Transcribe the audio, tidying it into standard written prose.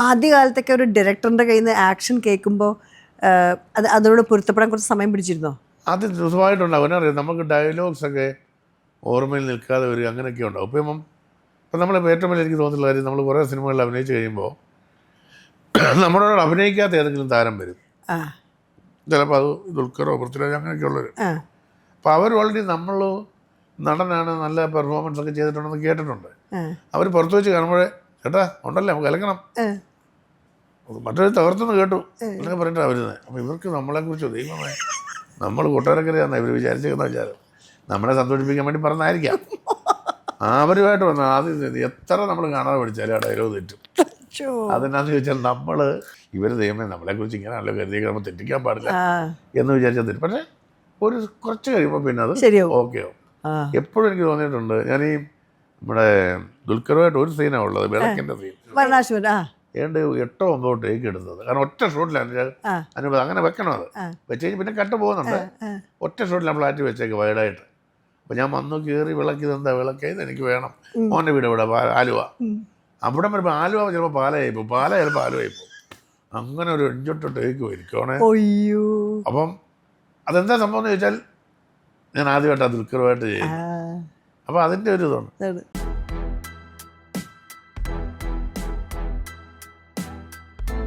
ആദ്യകാലത്തൊക്കെ ഒരു ഡയറക്ടറിൻ്റെ കയ്യിൽ നിന്ന് ആക്ഷൻ കേൾക്കുമ്പോൾ അതിനോട് പൊരുത്തപ്പെടാൻ കുറച്ച് സമയം പിടിച്ചിരുന്നോ? അത് സുഖമായിട്ടുണ്ട്. അവനറിയാം നമുക്ക് ഡയലോഗ്സൊക്കെ ഓർമ്മയിൽ നിൽക്കാതെ വരിക, അങ്ങനെയൊക്കെ ഉണ്ടാവും. ഇപ്പം നമ്മളിപ്പോൾ ഏറ്റവും വലിയ എനിക്ക് തോന്നുന്ന കാര്യം, നമ്മൾ കുറേ സിനിമകളിൽ അഭിനയിച്ച് കഴിയുമ്പോൾ നമ്മളോട് അഭിനയിക്കാത്ത ഏതെങ്കിലും താരം വരും. ചിലപ്പോൾ അത് ദുൽഖറോ പൃഥ്വിരാജ് അങ്ങനെയൊക്കെയുള്ളവർ. അപ്പോൾ അവർ ഓൾറെഡി നമ്മൾ നടനാണ്, നല്ല പെർഫോമൻസ് ഒക്കെ ചെയ്തിട്ടുണ്ടെന്ന് കേട്ടിട്ടുണ്ട്. അവർ പുറത്ത് വെച്ച് കാണുമ്പോഴേ ചേട്ടാ ഉണ്ടല്ലേ നമുക്ക് കലക്കണം, മറ്റൊരു തകർത്തെന്ന് കേട്ടു എന്നൊക്കെ പറഞ്ഞിട്ടാണ് വരുന്നത്. അപ്പോൾ ഇവർക്ക് നമ്മളെക്കുറിച്ച് ദൈവമേ നമ്മൾ കൂട്ടുകാരൊക്കെയാണ് ഇവർ വിചാരിച്ചേക്കുന്ന വിചാരം, നമ്മളെ സന്തോഷിപ്പിക്കാൻ വേണ്ടി പറഞ്ഞായിരിക്കാം. അവരുമായിട്ട് വന്ന ആദ്യം എത്ര നമ്മൾ കാണാതെ പഠിച്ചാലും ആ ഡയലോഗ് തെറ്റും. അതെന്നാന്ന് ചോദിച്ചാൽ നമ്മൾ ഇവർ ദൈവമേ നമ്മളെക്കുറിച്ച് ഇങ്ങനെയാണല്ലോ കരുതി നമ്മൾ തെറ്റിക്കാൻ പാടില്ല എന്ന് വിചാരിച്ചാൽ തരും. പക്ഷേ ഒരു കുറച്ച് കഴിയുമ്പോൾ പിന്നെ അത് ഓക്കെ ആവും. എപ്പോഴും എനിക്ക് തോന്നിയിട്ടുണ്ട്, ഞാൻ ഈ നമ്മുടെ ദുൽഖറുമായിട്ട് ഒരു സീനാണ് ഉള്ളത്, വിളക്കിൻ്റെ സീൻ. ഏണ്ട് 8 or 9 ടേക്ക് എടുത്തത്. കാരണം ഒറ്റ ഷോട്ടിലാണ് അനുഭവം. അങ്ങനെ വെക്കണം, അത് വെച്ച് കഴിഞ്ഞ് പിന്നെ കട്ട് പോകുന്നുണ്ട്. ഒറ്റ ഷോട്ടിൽ നമ്മൾ ആറ്റി വെച്ചേക്ക് വൈഡായിട്ട്. അപ്പോൾ ഞാൻ വന്നു കയറി വിളക്കിയത് എന്താ വിളക്കിയത് എനിക്ക് വേണം. മോൻ്റെ വീട് ഇവിടെ ആലുവ. അവിടെ വരുമ്പോൾ ആലുവ ചിലപ്പോൾ പാലയായിപ്പോൾ, പാല ചിലപ്പോൾ ആലുവായിപ്പോൾ. അങ്ങനെ ഒരു 5-8 ടേക്ക് പോയിരിക്കണേ. അപ്പം അതെന്താ സംഭവം എന്ന് ചോദിച്ചാൽ ഞാൻ ആദ്യമായിട്ടാണ് ദുൽഖറുമായിട്ട് ചെയ്യുന്നത്. അപ്പോൾ അതിൻ്റെ ഒരു ഇതാണ്.